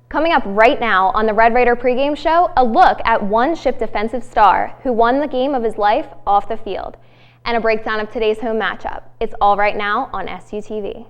Coming up right now on the Red Raider pregame show, a look at one Ship defensive star who won the game of his life off the field, and a breakdown of today's home matchup. It's all right now on SUTV.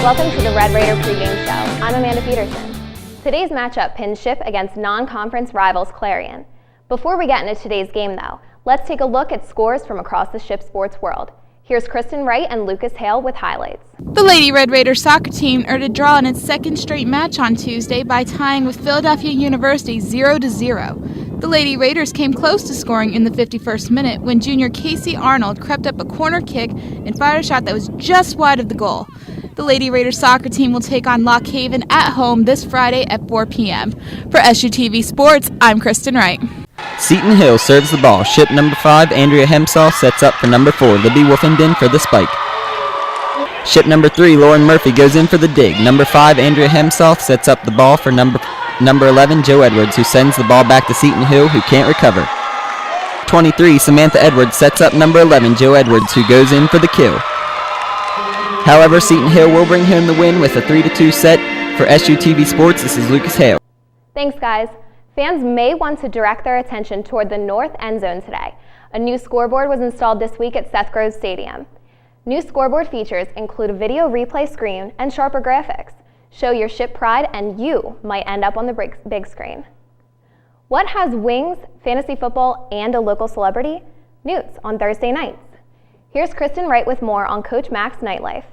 Welcome to the Red Raider pregame show. I'm Amanda Peterson. Today's matchup pins Ship against non-conference rivals Clarion. Before we get into today's game though, let's take a look at scores from across the Ship sports world. Here's Kristen Wright and Lucas Hale with highlights. The Lady Red Raiders soccer team earned a draw in its second straight match on Tuesday by tying with Philadelphia University 0-0. The Lady Raiders came close to scoring in the 51st minute when junior Casey Arnold crept up a corner kick and fired a shot that was just wide of the goal. The Lady Raiders soccer team will take on Lock Haven at home this Friday at 4 p.m. For SUTV Sports, I'm Kristen Wright. Seton Hill serves the ball. Ship number 5, Andrea Hemsaw, sets up for number 4, Libby Wolfenden for the spike. Ship number 3, Lauren Murphy, goes in for the dig. Number 5, Andrea Hemsaw, sets up the ball for number 11, Joe Edwards, who sends the ball back to Seton Hill, who can't recover. 23, Samantha Edwards, sets up number 11, Joe Edwards, who goes in for the kill. However, Seton Hill will bring home the win with a 3-2 set. For SUTV Sports, this is Lucas Hale. Thanks, guys. Fans may want to direct their attention toward the north end zone today. A new scoreboard was installed this week at Seth Grove Stadium. New scoreboard features include a video replay screen and sharper graphics. Show your Ship pride and you might end up on the big screen. What has wings, fantasy football, and a local celebrity? Newts on Thursday nights. Here's Kristen Wright with more on Coach Mac's nightlife.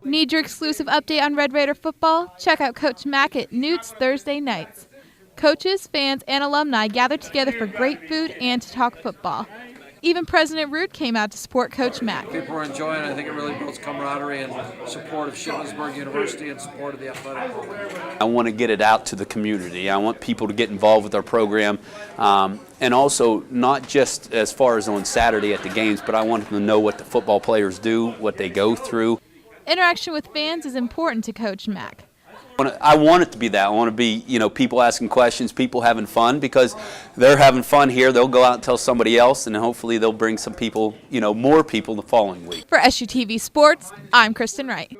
Need your exclusive update on Red Raider football? Check out Coach Mac at Newt's Thursday nights. Coaches, fans, and alumni gather together for great food and to talk football. Even President Root came out to support Coach Mac. People are enjoying it. I think it really builds camaraderie and support of Shippensburg University and support of the athletic program. I want to get it out to the community. I want people to get involved with our program, and also not just as far as on Saturday at the games, but I want them to know what the football players do, what they go through. Interaction with fans is important to Coach Mac. I want it to be that. I want to be, people asking questions, people having fun, because they're having fun here. They'll go out and tell somebody else, and hopefully they'll bring some people, more people the following week. For SUTV Sports, I'm Kristen Wright.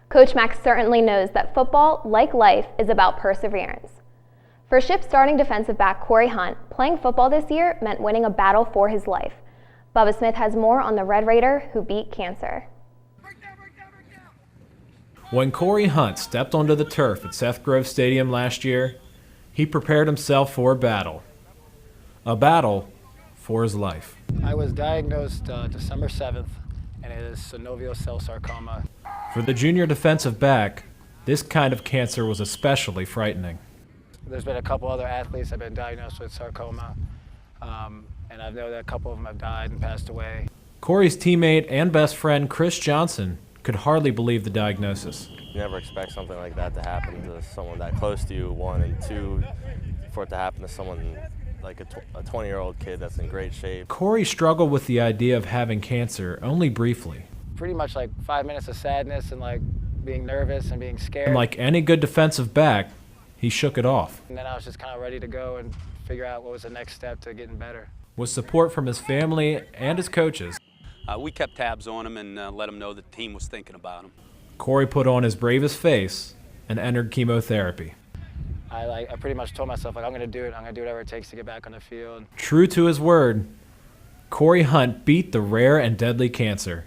Coach Mac certainly knows that football, like life, is about perseverance. For Ship starting defensive back Cory Hunt, playing football this year meant winning a battle for his life. Bubba Smith has more on the Red Raider who beat cancer. When Cory Hunt stepped onto the turf at Seth Grove Stadium last year, he prepared himself for a battle for his life. I was diagnosed December 7th, and it is synovial cell sarcoma. For the junior defensive back, this kind of cancer was especially frightening. There's been a couple other athletes that have been diagnosed with sarcoma, and I know that a couple of them have died and passed away. Cory's teammate and best friend Chris Johnson could hardly believe the diagnosis. You never expect something like that to happen to someone that close to you, one, and two, for it to happen to someone like a 20-year-old kid that's in great shape. Cory struggled with the idea of having cancer only briefly. Pretty much like 5 minutes of sadness and like being nervous and being scared. And like any good defensive back, he shook it off. And then I was just kind of ready to go and figure out what was the next step to getting better. With support from his family and his coaches, We kept tabs on him and let him know the team was thinking about him. Cory put on his bravest face and entered chemotherapy. I pretty much told myself, I'm going to do it. I'm going to do whatever it takes to get back on the field. True to his word, Cory Hunt beat the rare and deadly cancer.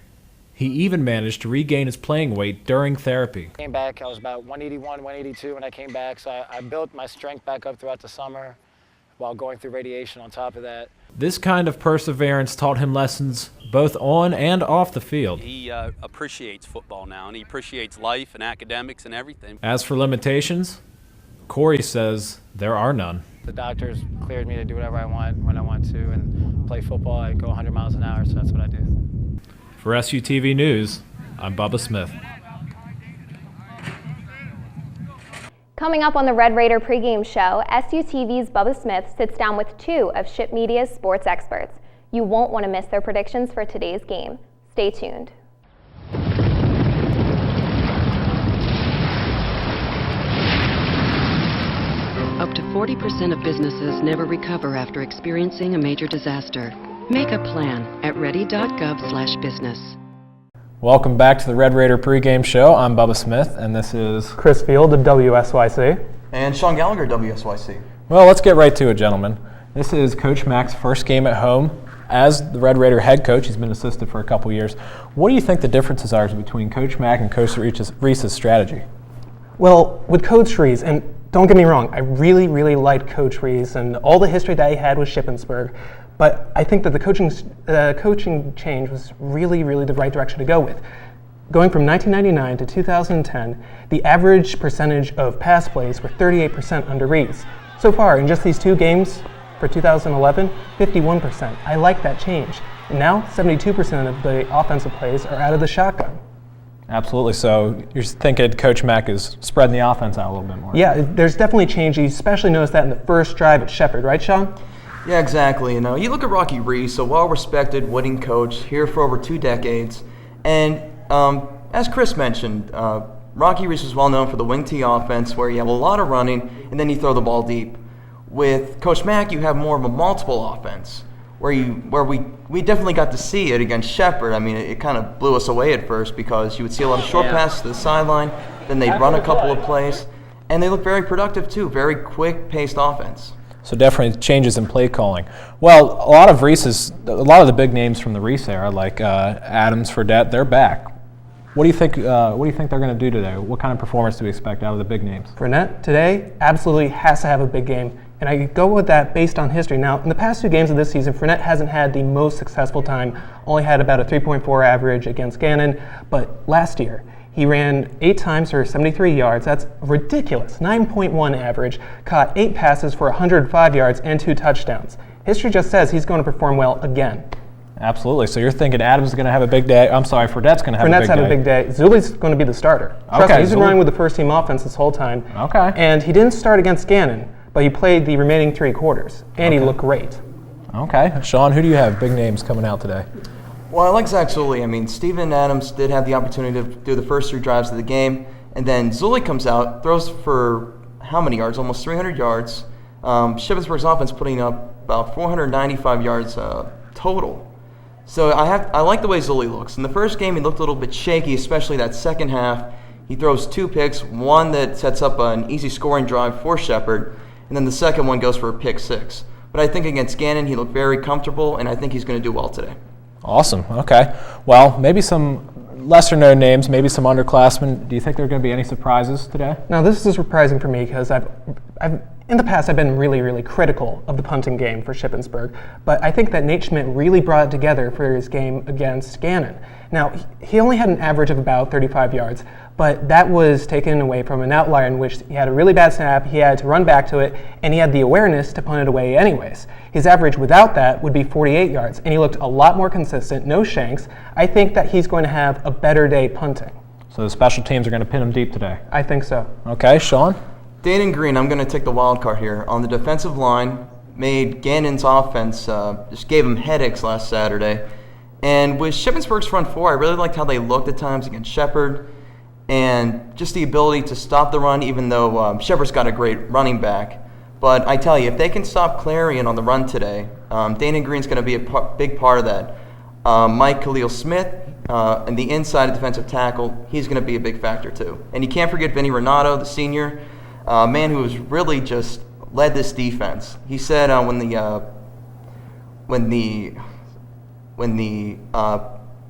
He even managed to regain his playing weight during therapy. Came back, I was about 181, 182 when I came back, so I built my strength back up throughout the summer while going through radiation on top of that. This kind of perseverance taught him lessons both on and off the field. He appreciates football now, and he appreciates life and academics and everything. As for limitations, Cory says there are none. The doctors cleared me to do whatever I want when I want to and play football and go 100 miles an hour, so that's what I do. For SUTV News, I'm Bubba Smith. Coming up on the Red Raider pregame show, SUTV's Bubba Smith sits down with two of Ship Media's sports experts. You won't want to miss their predictions for today's game. Stay tuned. 40% of businesses never recover after experiencing a major disaster. Make a plan at ready.gov/business. Welcome back to the Red Raider pregame show. I'm Bubba Smith, and this is Chris Field of WSYC. And Sean Gallagher, WSYC. Well, let's get right to it, gentlemen. This is Coach Mack's first game at home as the Red Raider head coach. He's been assistant for a couple years. What do you think the differences are between Coach Mack and Coach Reese's strategy? Well, with Coach Reese, and don't get me wrong, I really liked Coach Reese and all the history that he had with Shippensburg, but I think that the coaching change was really the right direction to go with. Going from 1999 to 2010, the average percentage of pass plays were 38% under Reese. So far, in just these 2 games for 2011, 51%. I like that change. And now, 72% of the offensive plays are out of the shotgun. Absolutely. So you're thinking Coach Mack is spreading the offense out a little bit more. Yeah, there's definitely change. You especially noticed that in the first drive at Shepherd, right, Sean? Yeah, exactly. You look at Rocky Reese, a well-respected winning coach here for over 2 decades. And as Chris mentioned, Rocky Reese is well known for the wing tee offense where you have a lot of running and then you throw the ball deep. With Coach Mack, you have more of a multiple offense where we definitely got to see it against Shepherd. I mean, it kind of blew us away at first because you would see a lot of short passes to the sideline, then they'd run a couple of plays, and they look very productive too, very quick-paced offense. So definitely changes in play calling. Well, a lot of the big names from the Reese era, like Adams, Fredette, they're back. What do you think they're going to do today? What kind of performance do we expect out of the big names? Fournette today absolutely has to have a big game, and I go with that based on history. Now, in the past 2 games of this season, Fournette hasn't had the most successful time, only had about a 3.4 average against Gannon, but last year, he ran 8 times for 73 yards. That's ridiculous. 9.1 average, caught 8 passes for 105 yards and 2 touchdowns. History just says he's going to perform well again. Absolutely. So you're thinking Adams is going to have a big day. I'm sorry, Fredette's going to have a big day. Fournette's had a big day. Zuli's going to be the starter. Trust me, he's been running with the first team offense this whole time. Okay. And he didn't start against Gannon, but he played the remaining 3 quarters, and he looked great. Okay. Sean, who do you have big names coming out today? Well, I like Zach Zuli. I mean, Steven Adams did have the opportunity to do the first 3 drives of the game, and then Zuli comes out, throws for how many yards? Almost 300 yards. Shippensburg's offense putting up about 495 yards total. So I like the way Zuli looks. In the first game, he looked a little bit shaky, especially that second half. He throws 2 picks, one that sets up an easy scoring drive for Shepherd, and then the second one goes for a pick 6. But I think against Gannon, he looked very comfortable, and I think he's going to do well today. Awesome. Okay. Well, maybe some lesser-known names, maybe some underclassmen. Do you think there are going to be any surprises today? Now, this is surprising for me because in the past, I've been really critical of the punting game for Shippensburg, but I think that Nate Schmidt really brought it together for his game against Gannon. Now, he only had an average of about 35 yards, but that was taken away from an outlier in which he had a really bad snap, he had to run back to it, and he had the awareness to punt it away anyways. His average without that would be 48 yards, and he looked a lot more consistent, no shanks. I think that he's going to have a better day punting. So the special teams are going to pin him deep today? I think so. Okay, Sean? Dayton Green, I'm going to take the wild card here. On the defensive line, made Gannon's offense, just gave him headaches last Saturday. And with Shippensburg's front 4, I really liked how they looked at times against Shepherd. And just the ability to stop the run, even though Shepherd's got a great running back. But I tell you, if they can stop Clarion on the run today, Dayton Green's going to be a big part of that. Mike Khalil-Smith, and the inside defensive tackle, he's going to be a big factor too. And you can't forget Vinny Renato, the senior, man who has really just led this defense. He said when the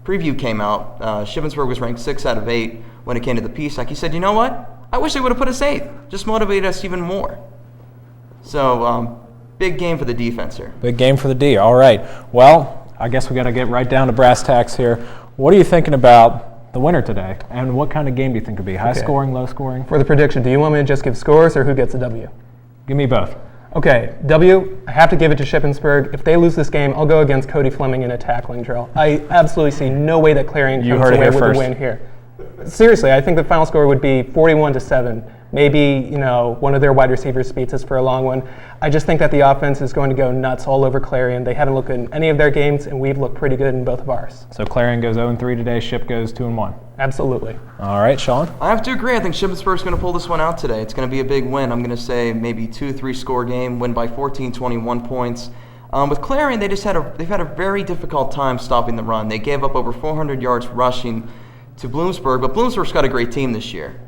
preview came out, Shippensburg was ranked 6 out of 8 when it came to the PSAC. He said, you know what? I wish they would have put us 8th. Just motivated us even more. So big game for the defense here. Big game for the D. All right. Well, I guess we got to get right down to brass tacks here. What are you thinking about the winner today, and what kind of game do you think it'll be? High scoring, low scoring? For the prediction, do you want me to just give scores or who gets a W? Give me both. Okay, W, I have to give it to Shippensburg. If they lose this game, I'll go against Cody Fleming in a tackling drill. I absolutely see no way that Clarion comes away with a win here. Seriously, I think the final score would be 41-7 Maybe, one of their wide receivers beats us for a long one. I just think that the offense is going to go nuts all over Clarion. They haven't looked good in any of their games, and we've looked pretty good in both of ours. So Clarion goes 0-3 today, Ship goes 2-1. Absolutely. All right, Sean? I have to agree. I think Shippensburg's going to pull this one out today. It's going to be a big win. I'm going to say maybe 2-3 score game, win by 14, 21 points. With Clarion, they've had a very difficult time stopping the run. They gave up over 400 yards rushing to Bloomsburg, but Bloomsburg's got a great team this year.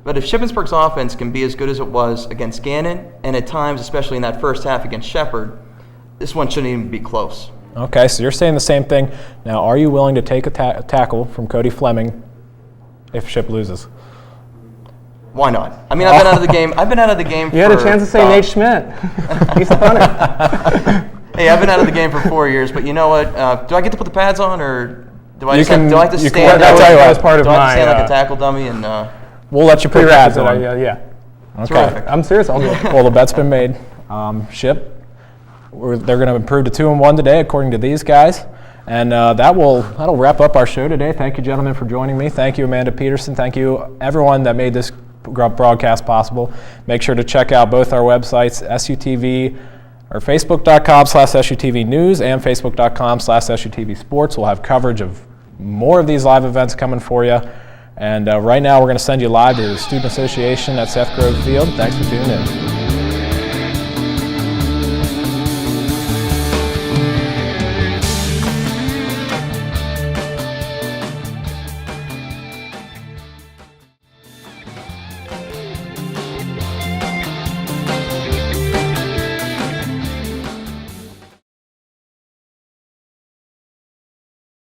But if Shippensburg's offense can be as good as it was against Gannon, and at times, especially in that first half against Shepherd, this one shouldn't even be close. Okay, so you're saying the same thing. Now, are you willing to take a tackle from Cody Fleming if Ship loses? Why not? I mean, I've been out of the game. You had a chance to say Nate Schmidt. He's the punter. Hey, I've been out of the game for 4 years, but you know what? Do I get to put the pads on, or do I have to stand? That was part of do I have to my. stand like a tackle dummy and? We'll let you put pads on. Yeah. Okay. Terrific. I'm serious. I'll do it. Well, the bet's been made. Ship, they're going to improve to 2-1 today, according to these guys. And that'll wrap up our show today. Thank you, gentlemen, for joining me. Thank you, Amanda Peterson. Thank you, everyone that made this broadcast possible. Make sure to check out both our websites, SUTV, or Facebook.com/SUTV News and Facebook.com/SUTV Sports. We'll have coverage of more of these live events coming for you. And right now, we're going to send you live to the Student Association at Seth Grove Field. Thanks for tuning in.